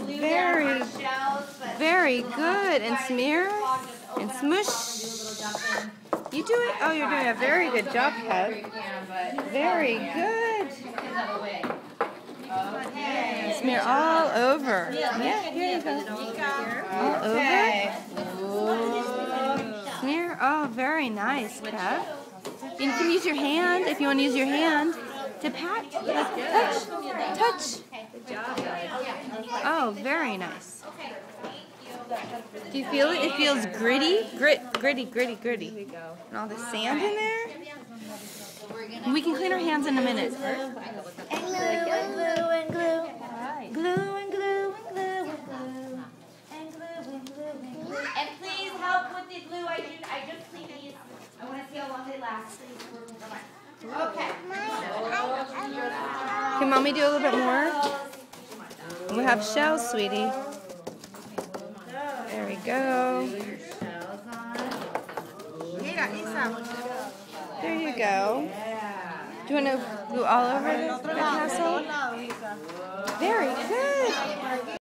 Very, very good. And smear and smush. You do it? Oh, you're doing a very good job, Kev. Very good. Smear all over. Yeah, here you go. All over. Smear. Oh, very nice, Kev. You can use your hand if you want to use your hand to pat. Touch. Touch. Oh, very nice. Do you feel it? It feels gritty. Gritty. And all the sand in there. We can clean our hands in a minute. And glue and glue. Glue and glue and glue and glue. And glue and glue and glue. And please help with the glue. I just cleaned these. I want to see how long they last. Okay. Can Mommy do a little bit more? We have shells, sweetie. There we go. There you go. Do you want to glue all over the castle? Very good.